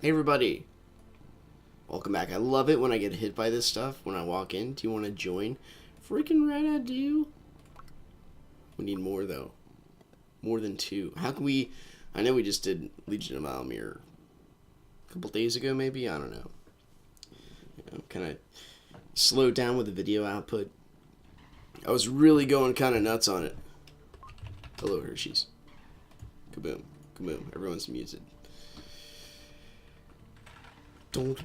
Hey everybody, welcome back. I love it when I get hit by this stuff when I walk in. Do you want to join? Freaking right I do. We need more though. More than two. How can we... I know we just did Legion of Almir a couple days ago maybe? I don't know. Kind of slowed down with the video output. I was really going kind of nuts on it. Hello Hershey's. Kaboom. Kaboom. Everyone's muted. Don't.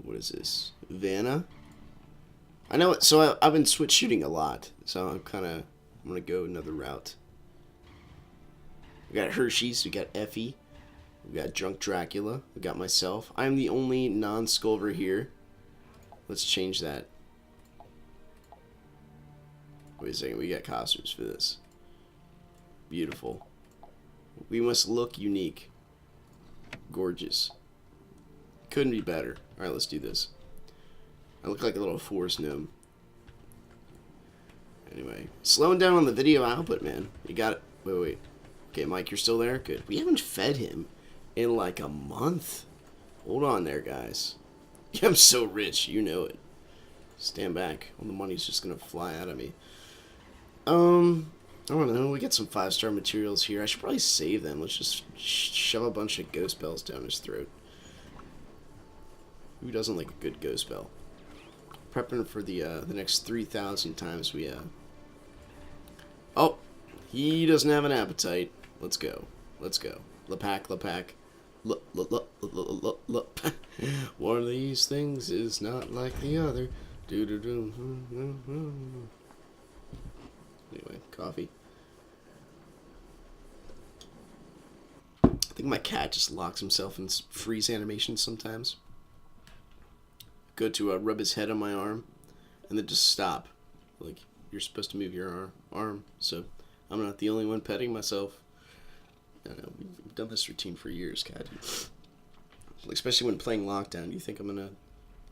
What is this? Vanna? I know it. So I've been switch shooting a lot. So I'm going to go another route. We got Hershey's. We got Effie. We got Drunk Dracula. We got myself. I'm the only non-Skulver here. Let's change that. Wait a second. We got costumes for this. Beautiful. We must look unique. Gorgeous. Couldn't be better. Alright, let's do this. I look like a little forest gnome. Anyway, slowing down on the video output, man. You got it. Wait. Okay, Mike, you're still there? Good. We haven't fed him in like a month. Hold on there, guys. I'm so rich, you know it. Stand back. All the money's just gonna fly out of me. I don't know, we got some 5-star materials here. I should probably save them. Let's just shove a bunch of ghost bells down his throat. Who doesn't like a good ghost bell? Prepping for the next 3,000 times we, Oh! He doesn't have an appetite. Let's go. Let's go. Lepak. One of these things is not like the other. Anyway, coffee. I think my cat just locks himself in freeze animation sometimes. Go to rub his head on my arm, and then just stop. Like, you're supposed to move your arm, so I'm not the only one petting myself. I know, we've done this routine for years, cat. Especially when playing Lockdown, you think I'm gonna...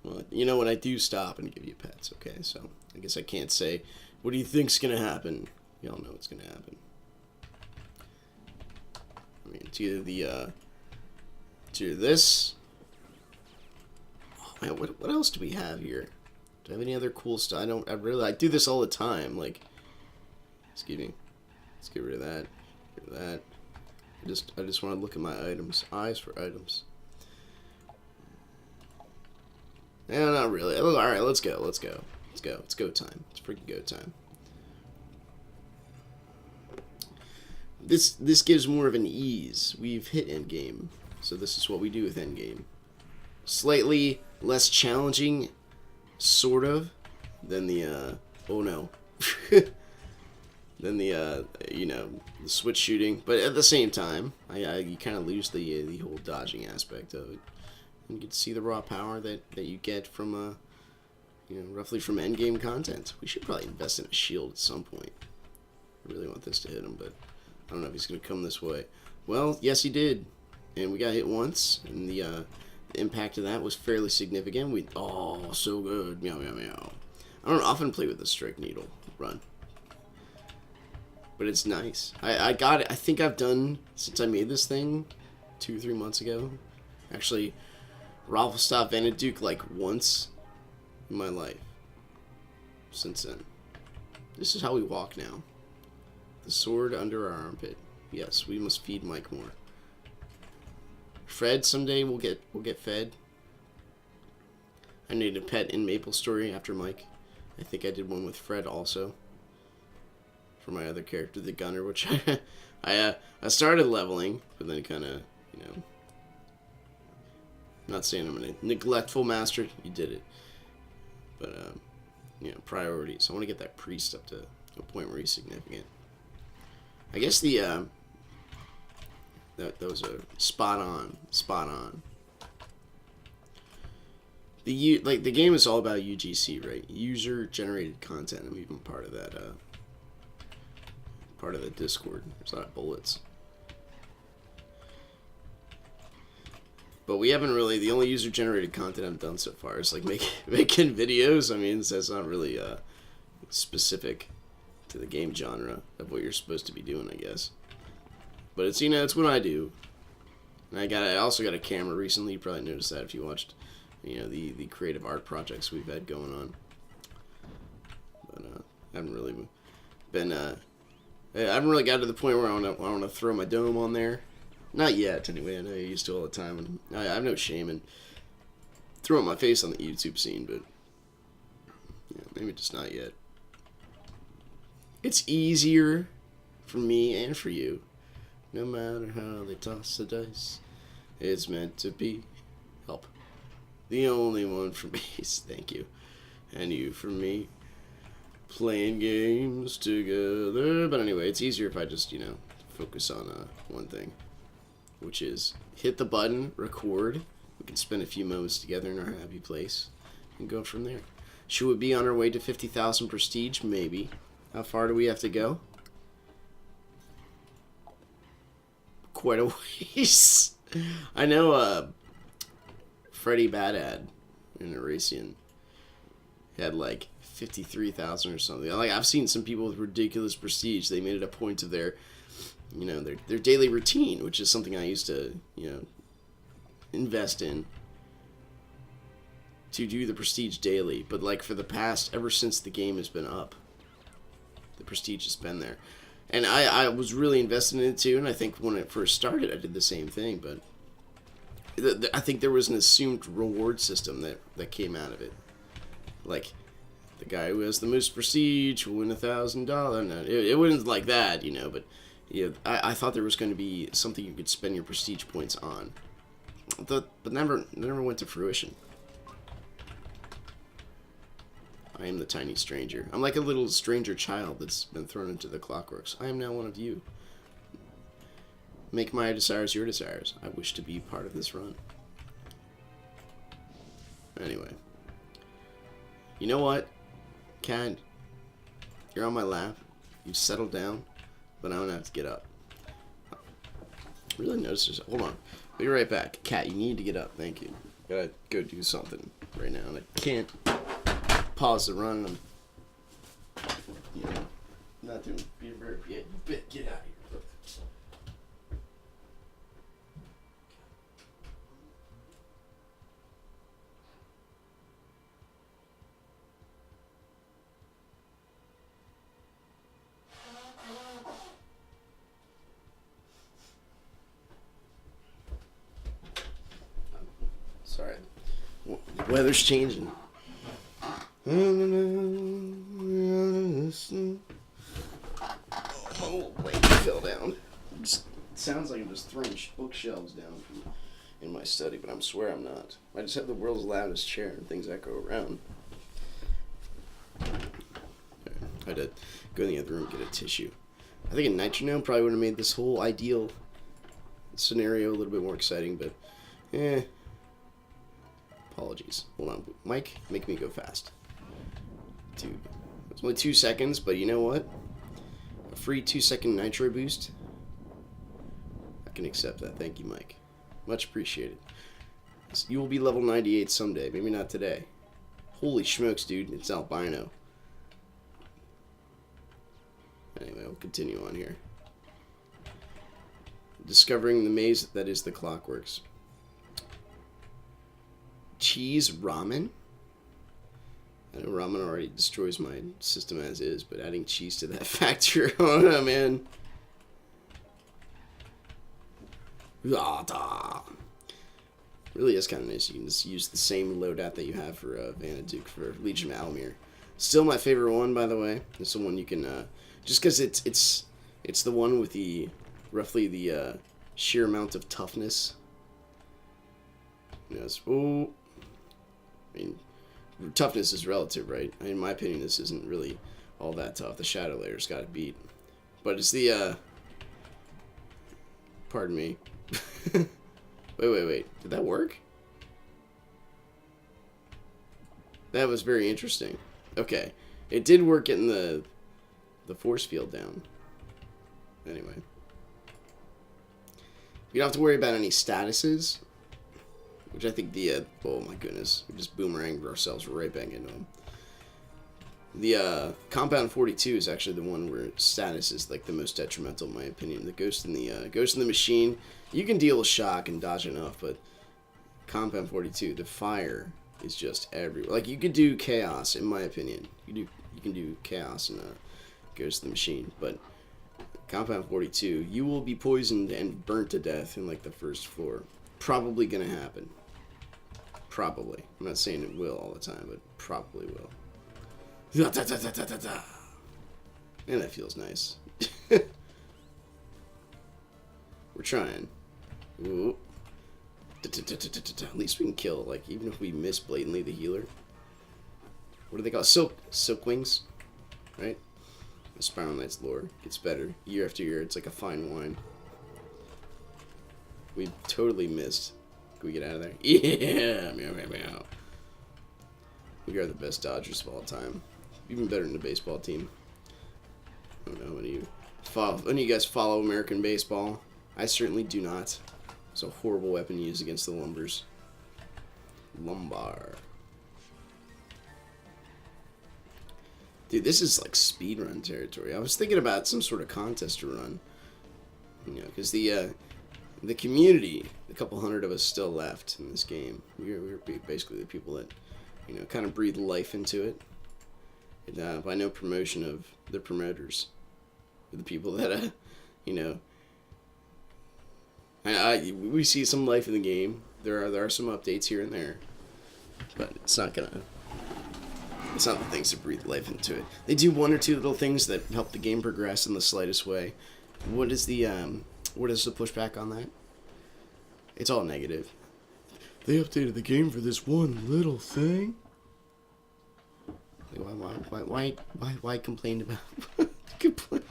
Well, you know, when I do stop and give you pets, okay? So, I guess I can't say, what do you think's gonna happen? Y'all know what's gonna happen. I mean, it's either this. Oh man, what else do we have here? Do I have any other cool stuff? I do this all the time. Like, excuse me. Let's get rid of that. Get rid of that. I just want to look at my items. Eyes for items. Yeah, not really. All right, let's go. It's go time. It's freaking go time. This gives more of an ease. We've hit endgame, so this is what we do with endgame. Slightly less challenging, sort of, than the oh no, than the the switch shooting. But at the same time, you kind of lose the whole dodging aspect of it. You can see the raw power that you get from roughly from endgame content. We should probably invest in a shield at some point. I really want this to hit him, but I don't know if he's going to come this way. Well, yes, he did. And we got hit once, and the impact of that was fairly significant. Oh, so good. Meow, meow, meow. I don't often play with the strike needle run. But it's nice. I got it. I think I've done, since I made this thing 2 or 3 months ago, actually, Rafflestop and Duke like once in my life. Since then. This is how we walk now. The sword under our armpit. Yes, we must feed Mike more. Fred, someday we'll get fed. I need a pet in Maple Story after Mike. I think I did one with Fred also. For my other character, the Gunner, which I started leveling, but then kind of, I'm not saying I'm a neglectful master. You did it. But, priorities. I want to get that priest up to a point where he's significant. I guess that was a spot on. The game is all about UGC, right? User generated content. I'm even part of that. Part of the Discord. There's a lot of bullets. But we haven't really, the only user-generated content I've done so far is like making videos. I mean, that's not really specific to the game genre of what you're supposed to be doing, I guess. But it's, you know, it's what I do. And I also got a camera recently. You probably noticed that if you watched, you know, the creative art projects we've had going on. But I haven't really been I haven't really got to the point where I want to throw my dome on there. Not yet, anyway. I know I used to all the time, and I have no shame in throwing my face on the YouTube scene, but yeah, maybe just not yet. It's easier for me and for you. No matter how they toss the dice, it's meant to be. Help. The only one for me is thank you. And you for me. Playing games together. But anyway, it's easier if I just, you know, focus on one thing. Which is hit the button, record. We can spend a few moments together in our happy place. And go from there. Should we be on our way to 50,000 prestige? Maybe. How far do we have to go? Quite a ways. I know Freddy Badad in Erasion had like 53,000 or something. Like, I've seen some people with ridiculous prestige. They made it a point of their, you know, their daily routine, which is something I used to, you know, invest in to do the prestige daily. But like for the past, ever since the game has been up, the prestige has been there. And I was really invested in it too, and I think when it first started, I did the same thing, but I think there was an assumed reward system that came out of it. Like, the guy who has the most prestige will win $1,000. No, it wasn't like that, you know, but you know, I thought there was going to be something you could spend your prestige points on. But never went to fruition. I am the tiny stranger. I'm like a little stranger child that's been thrown into the Clockworks. I am now one of you. Make my desires your desires. I wish to be part of this run. Anyway. You know what? Cat, you're on my lap. You've settled down, but I don't have to get up. I really noticed this. Hold on. Be right back. Cat, you need to get up. Thank you. Gotta go do something right now, and I can't pause the run. I'm, you know, not doing be very get out of here. Sorry. Weather's changing. Oh, wait, fell down. It sounds like I'm just throwing bookshelves down in my study, but I swear I'm not. I just have the world's loudest chair and things echo around. I had to go in the other room and get a tissue. I think a Nitronome probably would have made this whole ideal scenario a little bit more exciting, but apologies. Hold on. Mike, make me go fast. Dude, it's only 2 seconds, but you know what? A free 2-second nitro boost. I can accept that. Thank you, Mike. Much appreciated. You will be level 98 someday. Maybe not today. Holy smokes, dude. It's albino. Anyway, we'll continue on here. Discovering the maze that is the Clockworks. Cheese ramen? I know ramen already destroys my system as is, but adding cheese to that factor, oh no, man. Really is kind of nice. You can just use the same loadout that you have for Vanaduke for Legion of Almir. Still my favorite one, by the way. It's the one you can, just because it's the one with the roughly the sheer amount of toughness. Yes. Oh, I mean, toughness is relative, right? I mean, in my opinion, this isn't really all that tough. The Shadow Layer's got to beat. But it's the, pardon me. Wait. Did that work? That was very interesting. Okay. It did work getting the force field down. Anyway. We don't have to worry about any statuses. Which I think oh my goodness. We just boomeranged ourselves right back into them. The Compound 42 is actually the one where status is like the most detrimental in my opinion. The Ghost in the Machine, you can deal with shock and dodge enough, but Compound 42, the fire is just everywhere. Like you could do chaos in my opinion. You can do chaos in Ghost in the Machine, but Compound 42, you will be poisoned and burnt to death in like the first floor. Probably gonna happen. Probably. I'm not saying it will all the time, but probably will. And that feels nice. We're trying. Ooh. At least we can kill, like, even if we miss blatantly the healer. What do they call it? Silk wings, right? The Spiral Knight's lore gets better year after year. It's like a fine wine. We totally missed. Can we get out of there? Yeah! Meow, meow, meow. We are the best Dodgers of all time. Even better than the baseball team. I don't know, any of you guys follow American baseball? I certainly do not. It's a horrible weapon used against the Lumbers. Lumbar. Dude, this is like speedrun territory. I was thinking about some sort of contest to run. You know, because the community, the couple hundred of us still left in this game. We're basically the people that, you know, kind of breathe life into it. And by no promotion of the promoters, the people that, you know, we see some life in the game. There are some updates here and there, but it's not the things that breathe life into it. They do one or two little things that help the game progress in the slightest way. What is the pushback on that? It's all negative. They updated the game for this one little thing. Why complain about? Complain.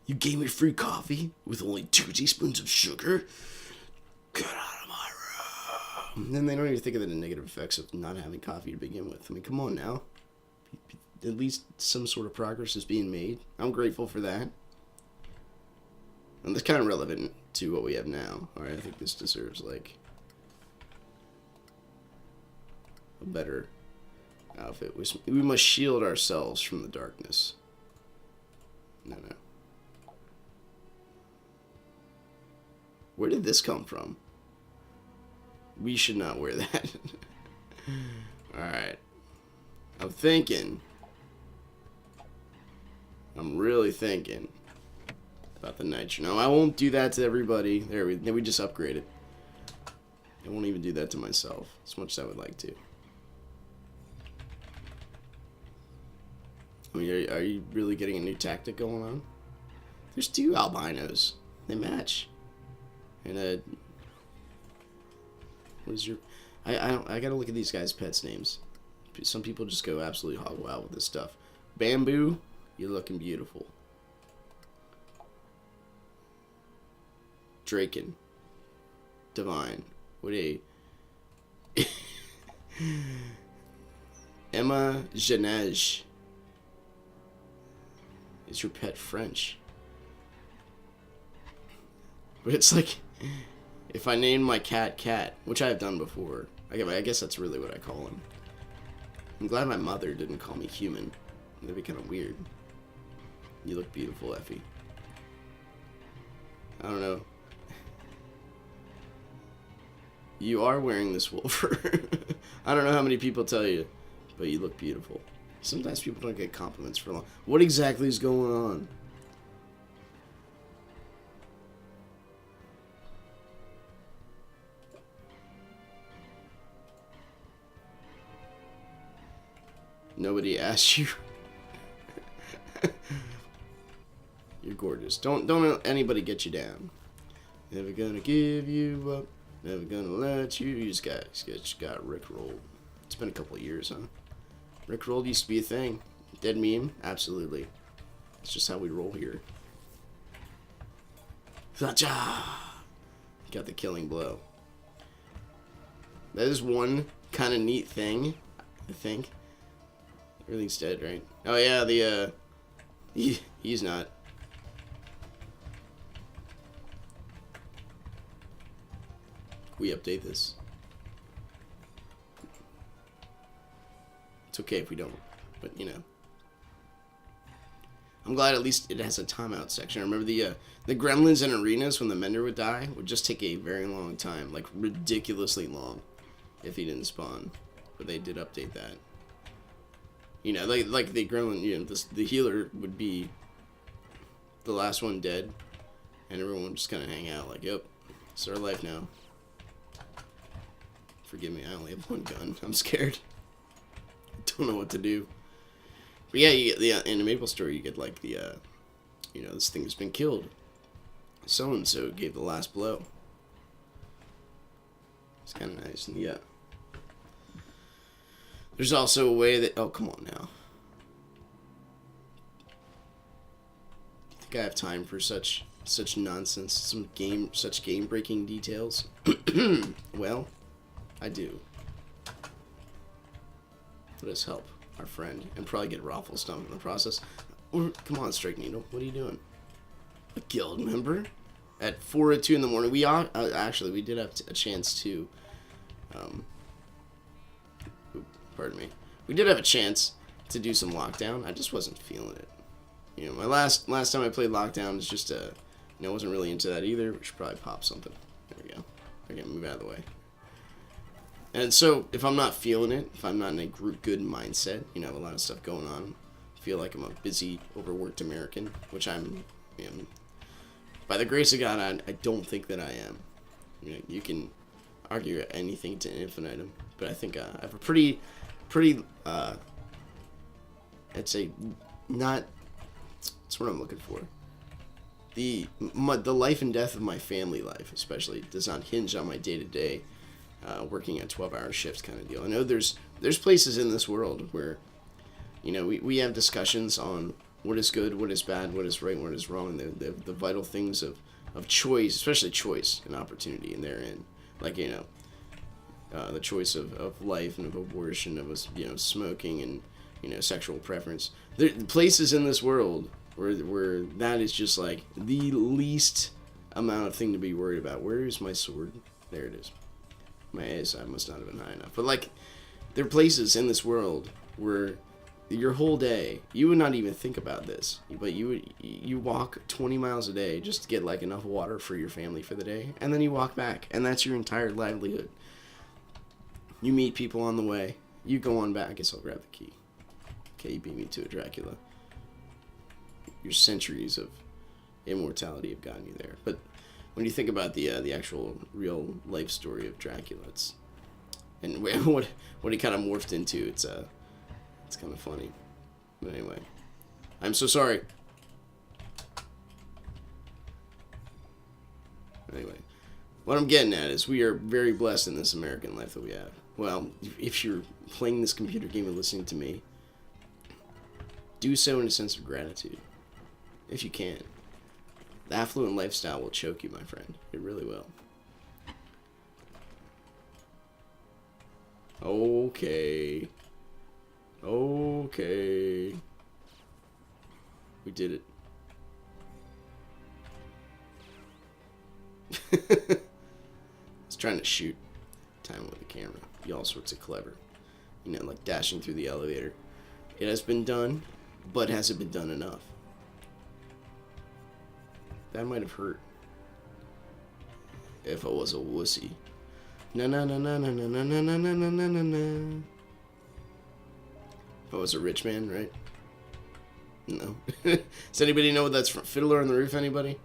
You gave me free coffee with only 2 teaspoons of sugar? Get out of my room. And then they don't even think of the negative effects of not having coffee to begin with. I mean, come on now. At least some sort of progress is being made. I'm grateful for that. And that's kind of relevant to what we have now. Alright, I think this deserves, like, a better outfit. We must shield ourselves from the darkness. No. Where did this come from? We should not wear that. Alright. I'm really thinking about the nitro. No, I won't do that to everybody. There we just upgraded. I won't even do that to myself, as much as I would like to. I mean, are you really getting a new tactic going on? There's 2 albinos. They match. And what is your? I gotta look at these guys' pets' names. Some people just go absolutely hog wild with this stuff. Bamboo, you're looking beautiful. Draken, divine. What a Emma Genege. Is your pet French? But it's like, if I named my cat, which I have done before, I guess that's really what I call him. I'm glad my mother didn't call me human. That'd be kind of weird. You look beautiful, Effie. I don't know. You are wearing this wool fur. I don't know how many people tell you, but you look beautiful. Sometimes people don't get compliments for long. What exactly is going on? Nobody asked you. You're gorgeous. Don't anybody get you down. Never gonna give you up. Never gonna let you. You just got rickrolled. It's been a couple of years, huh? Rickrolled used to be a thing. Dead meme? Absolutely. It's just how we roll here. Gotcha! Got the killing blow. That is one kind of neat thing, I think. Everything's dead, right? Oh yeah, he's not. We update this. It's okay if we don't, but you know. I'm glad at least it has a timeout section. I remember the gremlins in arenas when the Mender would die would just take a very long time, like ridiculously long, if he didn't spawn. But they did update that. You know, like the gremlin, you know, the healer would be the last one dead, and everyone would just kind of hang out like, yep, it's our life now. Forgive me, I only have one gun. I'm scared. Don't know what to do. But yeah, you get in the Maple story, you get like the, you know, this thing has been killed. So and so gave the last blow. It's kind of nice, and yeah. There's also a way that, oh come on now. Do you think I have time for such nonsense, such game breaking details? Well, I do. Let us help our friend and probably get Raffle stumped in the process. Come on, Strike Needle. What are you doing? A guild member? At 4 or 2 in the morning. We actually, we did have a chance to... pardon me. We did have a chance to do some Lockdown. I just wasn't feeling it. You know, my last time I played Lockdown was just, you know, I wasn't really into that either. We should probably pop something. There we go. Okay, move out of the way. And so, if I'm not feeling it, if I'm not in a good mindset, you know, a lot of stuff going on, I feel like I'm a busy, overworked American, which I'm, you know, by the grace of God, I don't think that I am. You know, you can argue anything to infinitum, but I think I have a pretty, I'd say, not, that's what I'm looking for. The life and death of my family life, especially, does not hinge on my day-to-day working a 12-hour shift kind of deal. I know there's places in this world where, you know, we have discussions on what is good, what is bad, what is right, what is wrong, the vital things of choice, especially choice and opportunity, and therein, like, you know, the choice of life and of abortion, of, you know, smoking and, you know, sexual preference. There are places in this world where that is just like the least amount of thing to be worried about. Where is my sword? There it is. My ASI must not have been high enough. But, like, there are places in this world where your whole day, you would not even think about this, but you walk 20 miles a day just to get, like, enough water for your family for the day, and then you walk back, and that's your entire livelihood. You meet people on the way. You go on back. I guess I'll grab the key. Okay, you beat me to a Dracula. Your centuries of immortality have gotten you there. But when you think about the actual real life story of Dracula, and what he kind of morphed into, it's kind of funny. But anyway, I'm so sorry. Anyway, what I'm getting at is we are very blessed in this American life that we have. Well, if you're playing this computer game and listening to me, do so in a sense of gratitude, if you can. The affluent lifestyle will choke you, my friend. It really will. Okay. Okay. We did it. I was trying to shoot time with the camera. Be all sorts of clever. You know, like dashing through the elevator. It has been done, but has it been done enough? That might have hurt. If I was a wussy. Na na na na na na na na na na na na na. If I was a rich man, right? No. Does anybody know what that's from? Fiddler on the Roof, anybody?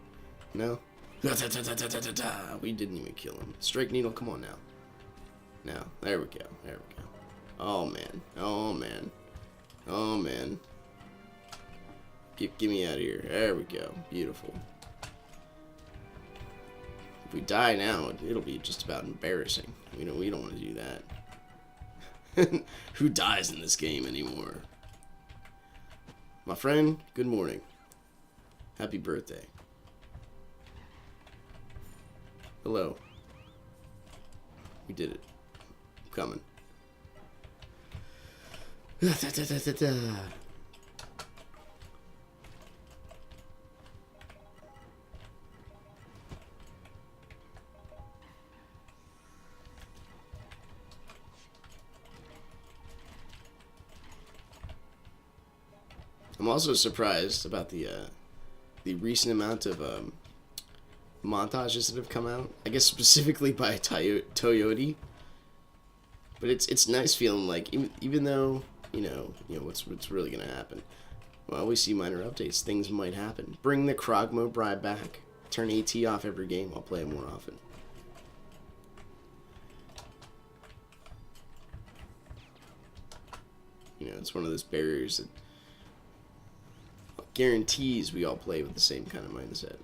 No? We didn't even kill him. Strike Needle, come on now. Now, there we go. There we go. Oh man. Oh man. Oh man. Get me out of here. There we go. Beautiful. If we die now, it'll be just about embarrassing. We don't want to do that. Who dies in this game anymore? My friend, good morning. Happy birthday. Hello. We did it. I'm coming. I'm also surprised about the recent amount of montages that have come out. I guess specifically by Toyota. But it's nice feeling like even though you know what's really gonna happen. Well, we see minor updates. Things might happen. Bring the Krogmo bribe back. Turn AT off every game. I'll play it more often. You know, it's one of those barriers that guarantees we all play with the same kind of mindset.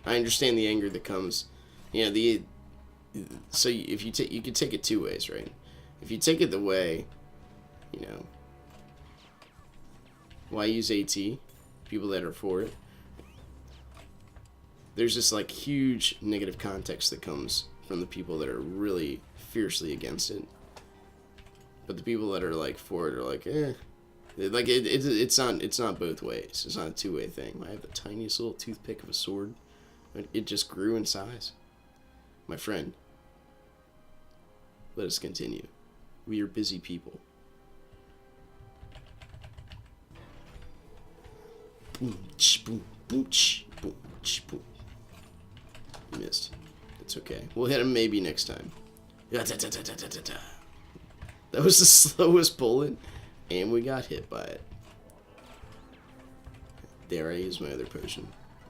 I understand the anger that comes. You know, so if you could take it two ways, right? If you take it the way, you know, why use AT? People that are for it. There's this like huge negative context that comes from the people that are really fiercely against it. But the people that are like for it are like, eh. Like it's not both ways. It's not a two-way thing. I have the tiniest little toothpick of a sword. It just grew in size. My friend, let us continue. We are busy people. Boom, boom, boom, boom, boom. You missed. It's okay. We'll hit him maybe next time. That was the slowest bullet, and we got hit by it. Dare I use my other potion?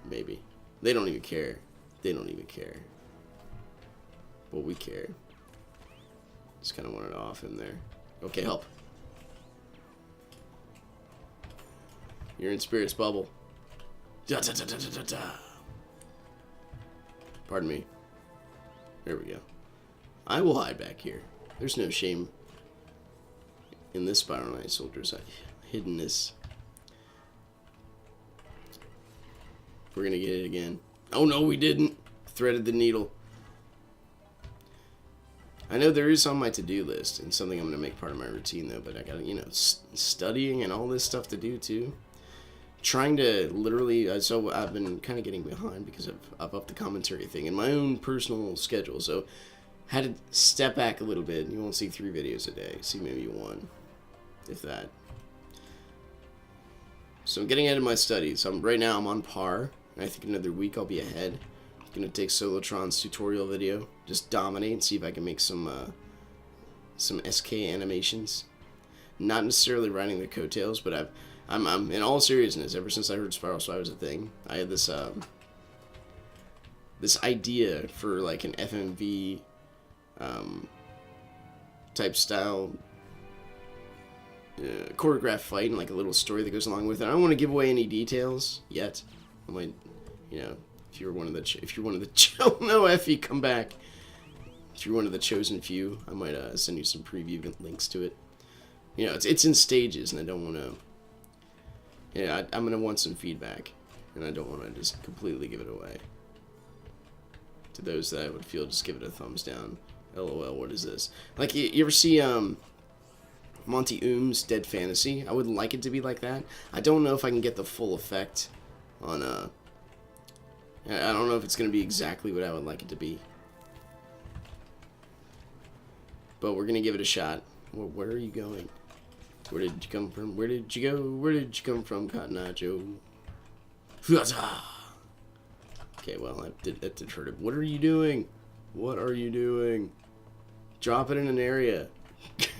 Maybe. They don't even care. They don't even care. But we care. Just kind of wanted to off him there. Okay, help. You're in Spirit's bubble. Da, da, da, da, da, da. Pardon me. There we go. I will hide back here. There's no shame in this Spiral Knight Soldier's hiddenness. We're gonna get it again. Oh no, we didn't. Threaded the needle. I know there is on my to-do list and something I'm gonna make part of my routine though, but I gotta, you know, studying and all this stuff to do too. Trying to literally, so I've been kind of getting behind because I've upped the commentary thing in my own personal schedule. So had to step back a little bit. You won't see 3 videos a day. See maybe 1, if that. So I'm getting ahead of my studies. Right now I'm on par. And I think another week I'll be ahead. I'm gonna take Solotron's tutorial video, just dominate and see if I can make some SK animations. Not necessarily riding the coattails, but I'm in all seriousness. Ever since I heard Spiral Spy was a thing, I had this this idea for like an FMV type style choreographed fight and like a little story that goes along with it. I don't want to give away any details yet. I might, you know, if you're one of the no Effie, come back. If you're one of the chosen few, I might send you some preview links to it. You know, it's in stages, and I don't want to. Yeah, I'm gonna want some feedback, and I don't want to just completely give it away. To those that I would feel, just give it a thumbs down. LOL, what is this? Like, you ever see Monty Oom's Dead Fantasy? I would like it to be like that. I don't know if I can get the full effect on I don't know if it's gonna be exactly what I would like it to be. But we're gonna give it a shot. Where are you going? Where did you come from? Where did you go? Where did you come from, Cotton Eye Joe? Okay, well, that deterred him. What are you doing? What are you doing? Drop it in an area.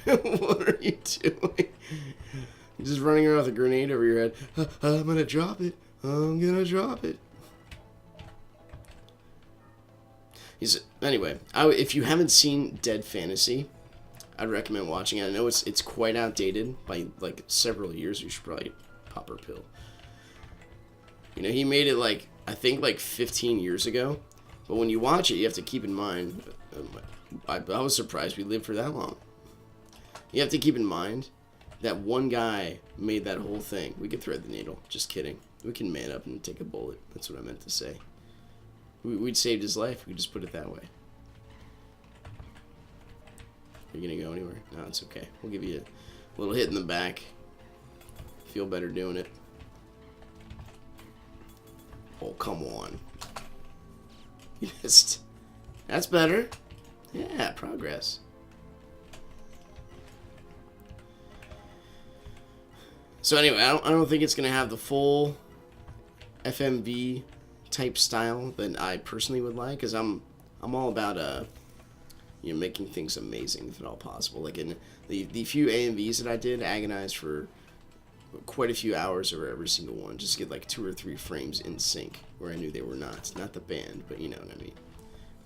What are you doing? You're just running around with a grenade over your head. I'm gonna drop it. I'm gonna drop it. Anyway, if you haven't seen Dead Fantasy, I'd recommend watching it. I know it's quite outdated by like several years. You should probably pop her pill. You know, he made it like, I think like 15 years ago. But when you watch it, you have to keep in mind, I was surprised we lived for that long. You have to keep in mind that one guy made that whole thing. We could thread the needle. Just kidding. We can man up and take a bullet. That's what I meant to say. We'd saved his life. We could just put it that way. Are you going to go anywhere? No, it's okay. We'll give you a little hit in the back. Feel better doing it. Oh, come on. You missed. That's better. Yeah, progress. So anyway, I don't think it's gonna have the full FMV type style that I personally would like, because I'm all about making things amazing if at all possible. Like in the few AMVs that I did, agonized for quite a few hours over every single one, just to get like 2 or 3 frames in sync where I knew they were not the band, but you know what I mean.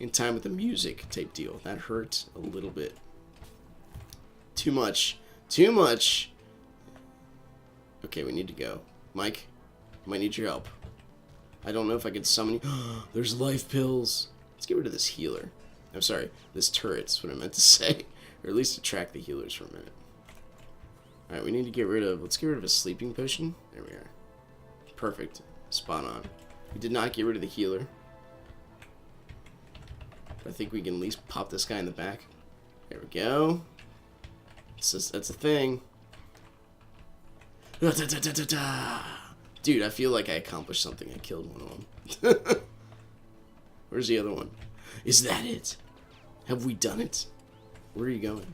In time with the music type deal. That hurt a little bit. Too much. Okay, we need to go. Mike, I might need your help. I don't know if I can summon you. There's life pills. Let's get rid of this healer. I'm sorry, this turret's what I meant to say. Or at least attract the healers for a minute. Alright, we need to let's get rid of a sleeping potion. There we are. Perfect. Spot on. We did not get rid of the healer. But I think we can at least pop this guy in the back. There we go. That's a thing. Dude, I feel like I accomplished something. I killed one of them. Where's the other one? Is that it? Have we done it? Where are you going?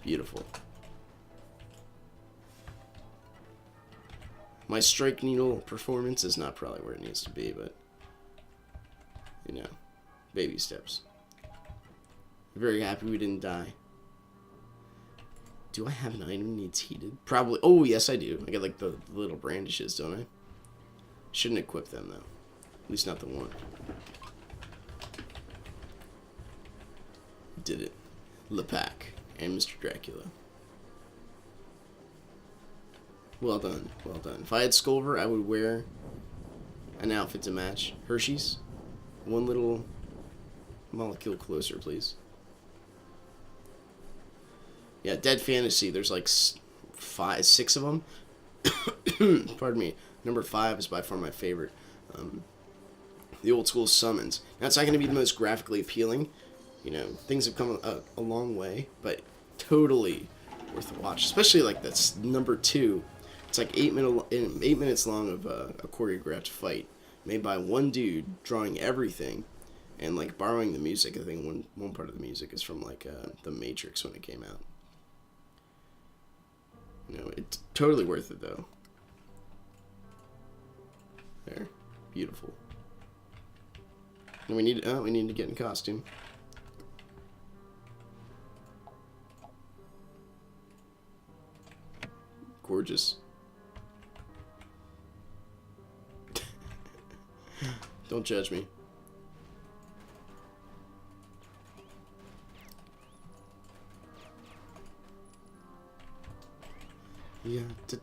Beautiful. My strike needle performance is not probably where it needs to be, but you know, baby steps. Very happy we didn't die. Do I have an item that needs heated? Probably. Oh, yes, I do. I got like the little brandishes, don't I? Shouldn't equip them, though. At least not the one. Did it. Lepak and Mr. Dracula. Well done. Well done. If I had Skulver, I would wear an outfit to match. Hershey's. One little molecule closer, please. Yeah, Dead Fantasy, there's like 6 of them. Pardon me. Number 5 is by far my favorite. The old school summons. Now, it's not going to be the most graphically appealing. You know, things have come a long way, but totally worth a watch. Especially like that's number 2. It's like 8 minutes long of a choreographed fight made by one dude drawing everything and like borrowing the music. I think one part of the music is from like The Matrix when it came out. You know, it's totally worth it though. There, beautiful. And we need to get in costume. Gorgeous. Don't judge me. Yeah,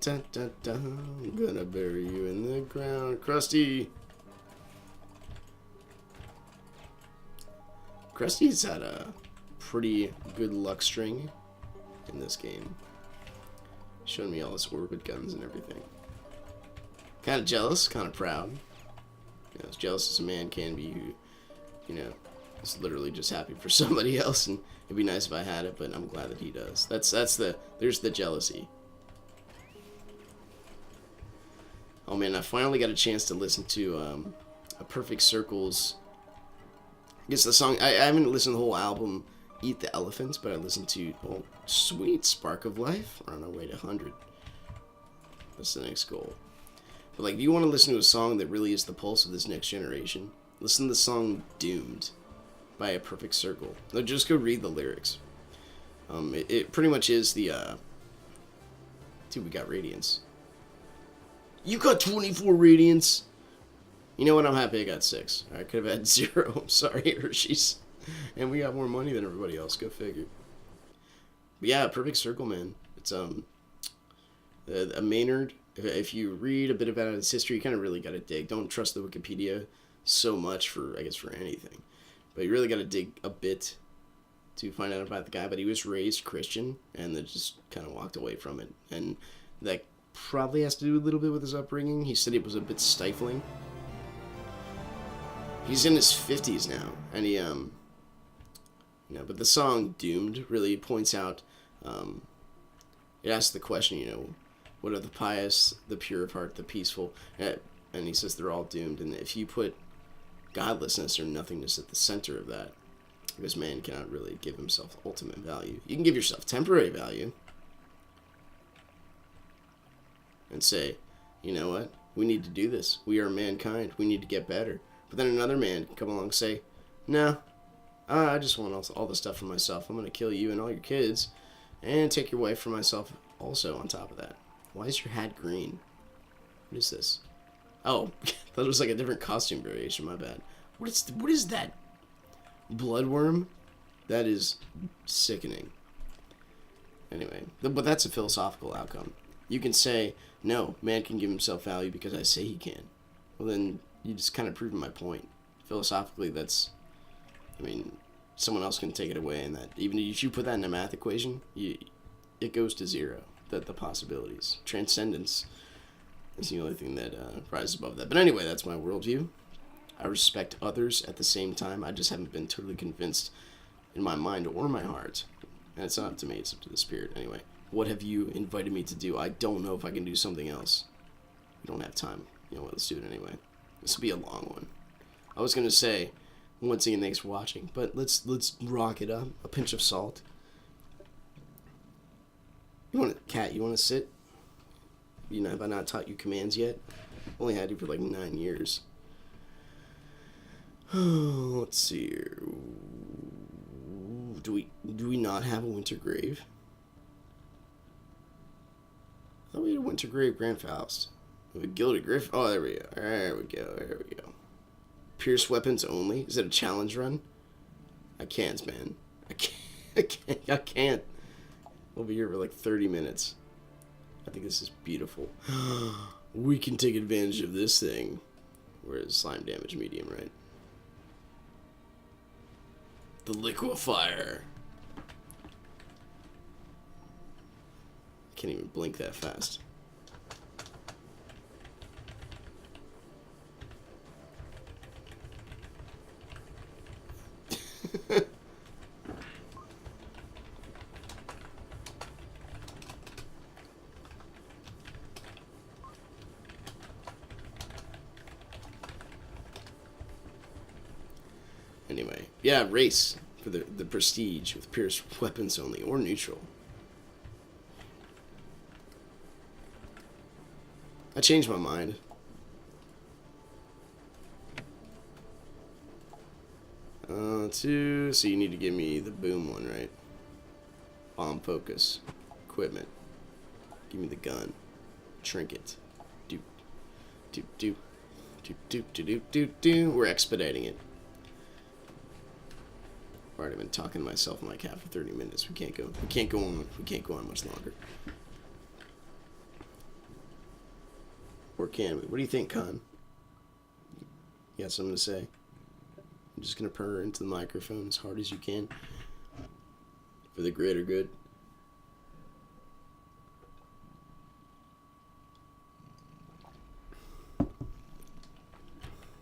I'm gonna bury you in the ground, Krusty. Krusty's had a pretty good luck string in this game. Showing me all his orbit guns and everything. Kind of jealous, kind of proud. You know, as jealous as a man can be who, you know, is literally just happy for somebody else, and it'd be nice if I had it, but I'm glad that he does. There's the jealousy. Oh man, I finally got a chance to listen to a Perfect Circle's. I guess the song. I haven't listened to the whole album, Eat the Elephants, but I listened to sweet Spark of Life. We're on our way to 100. That's the next goal. But like, if you want to listen to a song that really is the pulse of this next generation, listen to the song "Doomed" by A Perfect Circle. No, just go read the lyrics. It pretty much is the. Dude, we got Radiance. You got 24 Radiance. You know what? I'm happy I got 6. I could have had 0. I'm sorry, Hershey's. And we got more money than everybody else. Go figure. But yeah, Perfect Circle, man. It's a Maynard. If you read a bit about his history, you kind of really got to dig. Don't trust the Wikipedia so much for anything. But you really got to dig a bit to find out about the guy. But he was raised Christian and then just kind of walked away from it. And that probably has to do a little bit with his upbringing. He said it was a bit stifling. He's in his 50s now, and he, but the song "Doomed" really points out, it asks the question, what are the pious, the pure of heart, the peaceful, and he says they're all doomed, and if you put godlessness or nothingness at the center of that, Because man cannot really give himself ultimate value. You can give yourself temporary value. And say, you know what? We need to do this. We are mankind. We need to get better. But then another man can come along and say, no, I just want all the stuff for myself. I'm going to kill you and all your kids and take your wife for myself also on top of that. Why is your hat green? What is this? Oh, that was like a different costume variation. My bad. What is that? Bloodworm? That is sickening. Anyway, but that's a philosophical outcome. You can say, no, man can give himself value because I say he can. Well, then you just kind of proved my point. Philosophically, that's, I mean, someone else can take it away, and that even if you put that in a math equation, it goes to zero. The possibilities. Transcendence is the only thing that rises above that. But anyway, that's my worldview. I respect others at the same time. I just haven't been totally convinced in my mind or my heart. And it's not up to me, it's up to the spirit. Anyway, what have you invited me to do? I don't know if I can do something else. We don't have time. You know what, let's do it anyway. This will be a long one. I was going to say, once again, thanks for watching. But let's rock it up. A pinch of salt. You want to, cat, you want to sit? You know, have I not taught you commands yet? Only had you for like 9 years. Let's see here. Do we not have a winter grave? I thought we had a winter grave, Grand Faust. We have gilded griff. Oh, there we go. There we go. There we go. Pierce weapons only. Is it a challenge run? I can't, man. I can't. We'll be here for like 30 minutes. I think this is beautiful. We can take advantage of this thing. Where's slime damage medium, right? The liquefier. I can't even blink that fast. Anyway, yeah, race for the prestige with pierced weapons only or neutral. I changed my mind. So you need to give me the boom one, right? Bomb focus, equipment. Give me the gun, trinket. Do. We're expediting it. I've already been talking to myself in like half for 30 minutes. We can't go on much longer. Or can we? What do you think, Con? You got something to say? I'm just gonna purr into the microphone as hard as you can for the greater good.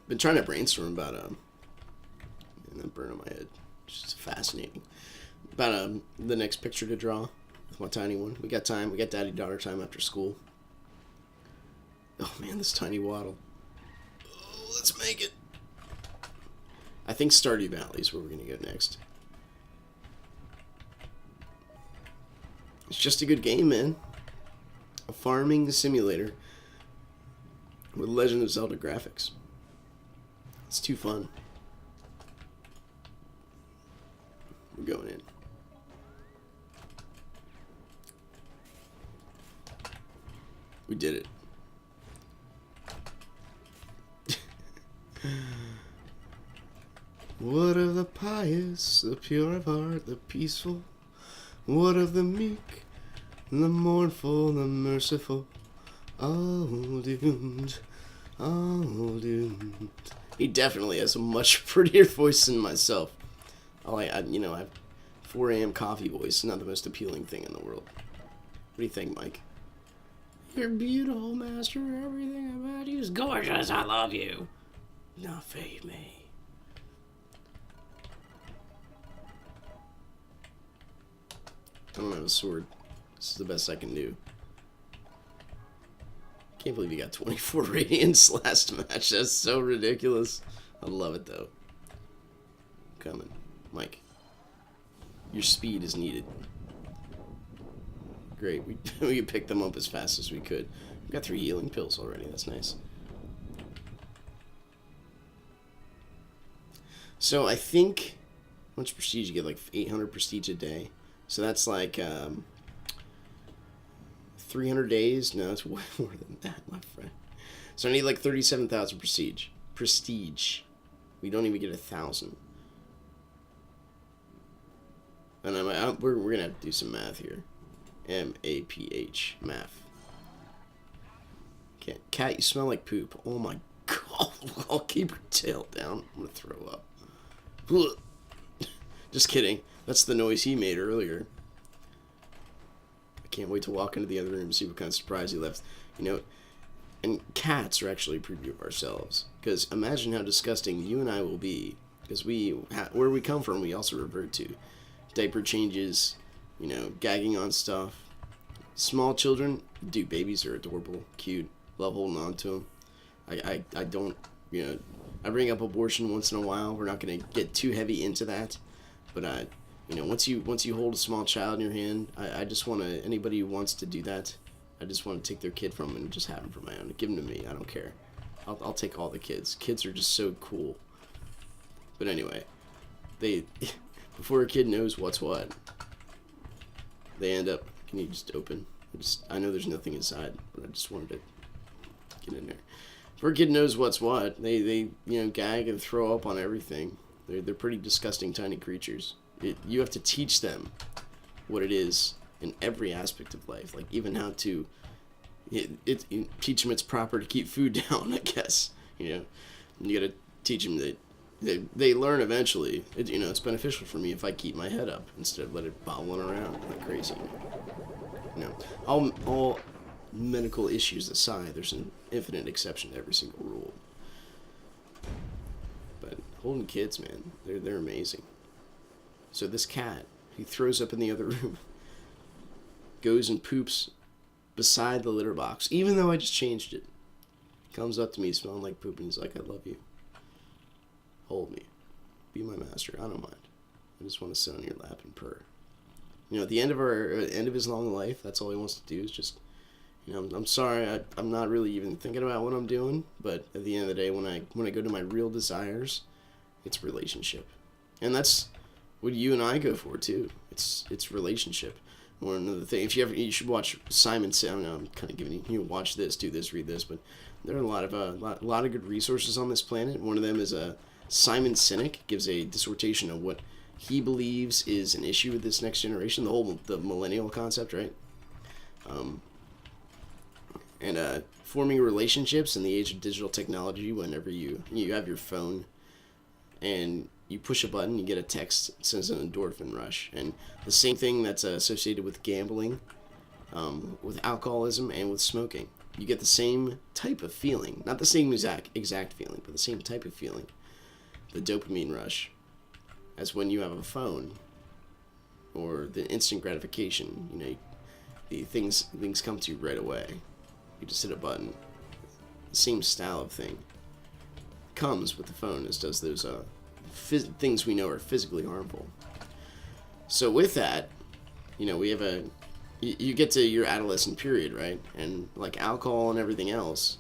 Been trying to brainstorm about and then burn on my head. It's just fascinating. About the next picture to draw with my tiny one. We got time. We got daddy-daughter time after school. Oh man, this tiny waddle. Oh, let's make it. I think Stardew Valley is where we're gonna go next. It's just a good game, man. A farming simulator with Legend of Zelda graphics. It's too fun. We're going in. We did it. What of the pious, the pure of heart, the peaceful? What of the meek, the mournful, the merciful? All doomed, all doomed. He definitely has a much prettier voice than myself. I have 4 a.m. coffee voice, not the most appealing thing in the world. What do you think, Mike? You're beautiful, master. Everything about you is gorgeous. I love you. Not fade me. I don't have a sword. This is the best I can do. Can't believe you got 24 radiance last match. That's so ridiculous. I love it, though. Coming. Mike. your speed is needed. Great, we could pick them up as fast as we could. We got 3 healing pills already, that's nice. So I think, how much prestige you get? Like 800 prestige a day. So that's like 300 days? No, it's way more than that, my friend. So I need like 37,000 prestige. Prestige. We don't even get 1,000. And we're going to have to do some math here. M-A-P-H. Math. Cat, you smell like poop. Oh my god. I'll keep your tail down. I'm going to throw up. Just kidding. That's the noise he made earlier. I can't wait to walk into the other room and see what kind of surprise he left. You know, and cats are actually a preview of ourselves. Because imagine how disgusting you and I will be. Because where we come from, we also revert to. Diaper changes, you know, gagging on stuff. Small children, dude, babies are adorable, cute, love holding on to them. I don't, you know, I bring up abortion once in a while. We're not going to get too heavy into that. But, you know, once you hold a small child in your hand, I just want to, anybody who wants to do that, I just want to take their kid from them and just have them for my own. Give them to me. I don't care. I'll take all the kids. Kids are just so cool. But anyway, before a kid knows what's what, they end up, can you just open? I know there's nothing inside, but I just wanted to get in there. Before a kid knows what's what, they you know, gag and throw up on everything. They're pretty disgusting tiny creatures. You have to teach them what it is in every aspect of life, like even how to teach them it's proper to keep food down, I guess. You know, you gotta teach them that they learn eventually. You know, it's beneficial for me if I keep my head up instead of let it bobbling around like crazy. You know, all medical issues aside, there's an infinite exception to every single rule. But holding kids, man, they're amazing. So this cat, he throws up in the other room, goes and poops beside the litter box, even though I just changed it. Comes up to me smelling like poop and he's like, I love you. Hold me. Be my master. I don't mind. I just want to sit on your lap and purr. You know, at the end of his long life, that's all he wants to do is just, you know, I'm sorry, I'm not really even thinking about what I'm doing, but at the end of the day, when I go to my real desires, it's relationship. And that's what you and I go for too. It's relationship. Or another thing, you should watch Simon. I don't know, I'm kind of giving you watch this, do this, read this, but there are a lot of good resources on this planet. One of them is Simon Sinek gives a dissertation of what he believes is an issue with this next generation, the millennial concept, right? And forming relationships in the age of digital technology. Whenever you have your phone and you push a button, you get a text, it sends an endorphin rush. And the same thing that's associated with gambling, with alcoholism, and with smoking. You get the same type of feeling. Not the same exact feeling, but the same type of feeling. The dopamine rush. As when you have a phone. Or the instant gratification. You know, the things come to you right away. You just hit a button. The same style of thing comes with the phone as does those things we know are physically harmful. So with that, you know, we have you get to your adolescent period, right? And like alcohol and everything else,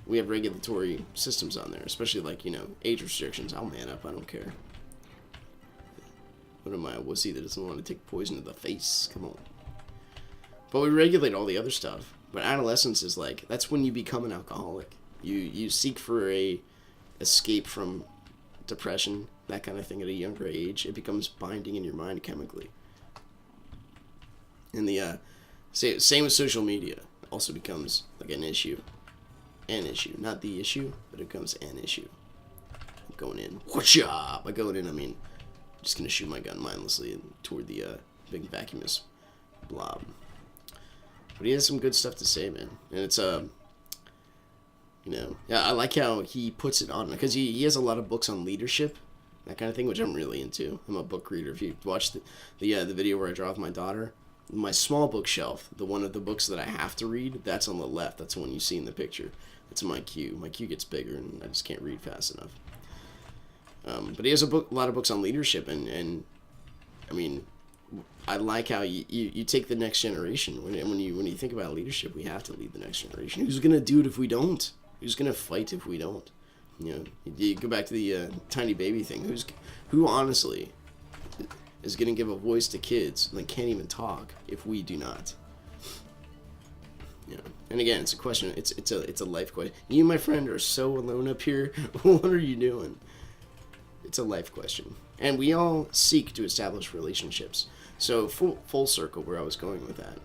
we have regulatory systems on there, especially like, you know, age restrictions. I'll man up, I don't care. What am I, a wussy that doesn't want to take poison to the face? Come on. But we regulate all the other stuff. But adolescence is like, that's when you become an alcoholic. You seek for a escape from depression, that kind of thing at a younger age. It becomes binding in your mind chemically. And the same with social media. It also becomes like an issue. An issue. Not the issue, but it becomes an issue. I'm going in. Whatcha? By going in, I mean, I'm just going to shoot my gun mindlessly toward the big vacuumous blob. But he has some good stuff to say, man. And it's, you know, yeah, I like how he puts it on, because he has a lot of books on leadership, that kind of thing, which I'm really into. I'm a book reader. If you watch the video where I draw with my daughter, my small bookshelf, the one of the books that I have to read, that's on the left. That's the one you see in the picture. That's my queue. My queue gets bigger, and I just can't read fast enough. But he has a lot of books on leadership, and I mean, I like how you take the next generation. When you think about leadership, we have to lead the next generation. Who's gonna do it if we don't? Who's gonna fight if we don't? You know, you go back to the tiny baby thing. Who honestly is gonna give a voice to kids that can't even talk if we do not? You know, and again, it's a question. It's a life question. You, my friend, are so alone up here. What are you doing? It's a life question, and we all seek to establish relationships. So full circle, where I was going with that.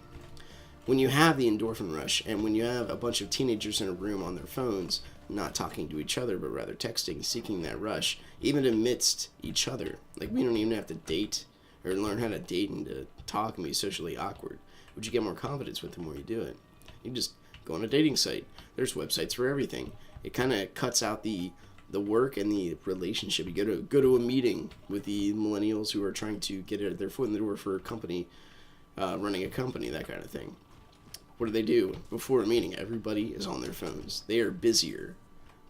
When you have the endorphin rush, and when you have a bunch of teenagers in a room on their phones, not talking to each other, but rather texting, seeking that rush, even amidst each other. Like, we don't even have to date or learn how to date and to talk and be socially awkward. Would you get more confidence with the more you do it? You can just go on a dating site. There's websites for everything. It kind of cuts out the work and the relationship. You go to a meeting with the millennials who are trying to get their foot in the door for a company, running a company, that kind of thing. What do? Before a meeting, everybody is on their phones. They are busier.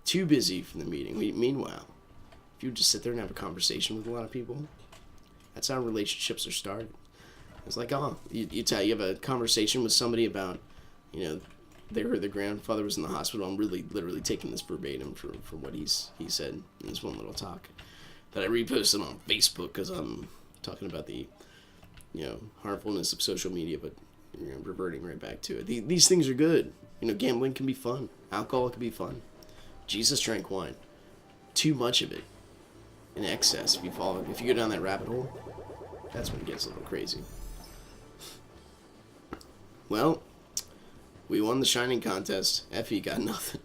Too busy for the meeting. Meanwhile, if you just sit there and have a conversation with a lot of people, that's how relationships are started. It's like, you have a conversation with somebody about, they heard their grandfather was in the hospital. I'm really literally taking this verbatim from what he said in this one little talk that I reposted on Facebook because I'm talking about the, harmfulness of social media, but reverting right back to it. These things are good. Gambling can be fun. Alcohol can be fun. Jesus drank wine. Too much of it. In excess. If you go down that rabbit hole, that's when it gets a little crazy. Well, we won the Shining contest. Effie got nothing.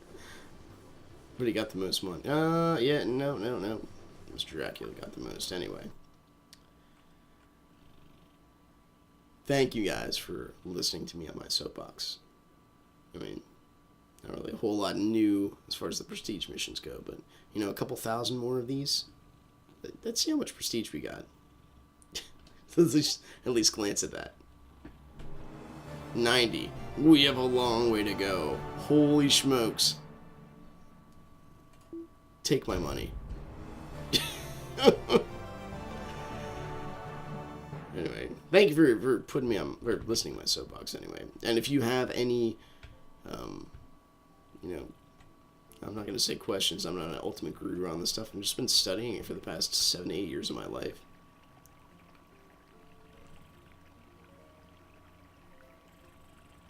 But he got the most money. No. Mr. Dracula got the most anyway. Thank you guys for listening to me on my soapbox. I mean, not really a whole lot new as far as the prestige missions go, but, a couple thousand more of these. Let's see how much prestige we got. At least glance at that. 90. We have a long way to go. Holy smokes. Take my money. Anyway, thank you for putting me on, or listening to my soapbox anyway. And if you have any, I'm not going to say questions. I'm not an ultimate guru on this stuff. I've just been studying it for the past 7 to 8 years of my life.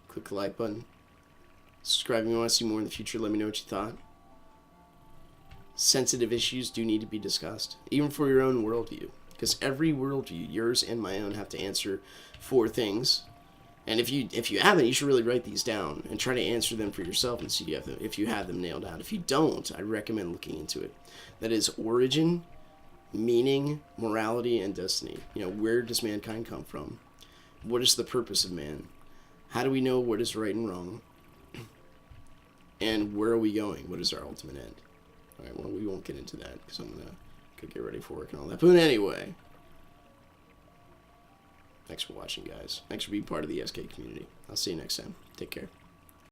Click the like button. Subscribe if you want to see more in the future. Let me know what you thought. Sensitive issues do need to be discussed, even for your own worldview. Because every worldview, yours and my own, have to answer 4 things. And if you haven't, you should really write these down and try to answer them for yourself and see if you have them nailed out. If you don't, I recommend looking into it. That is origin, meaning, morality, and destiny. Where does mankind come from? What is the purpose of man? How do we know what is right and wrong? And where are we going? What is our ultimate end? All right, well, we won't get into that because I'm going to get ready for work and all that. But anyway, thanks for watching, guys. Thanks for being part of the SK community. I'll see you next time. Take care.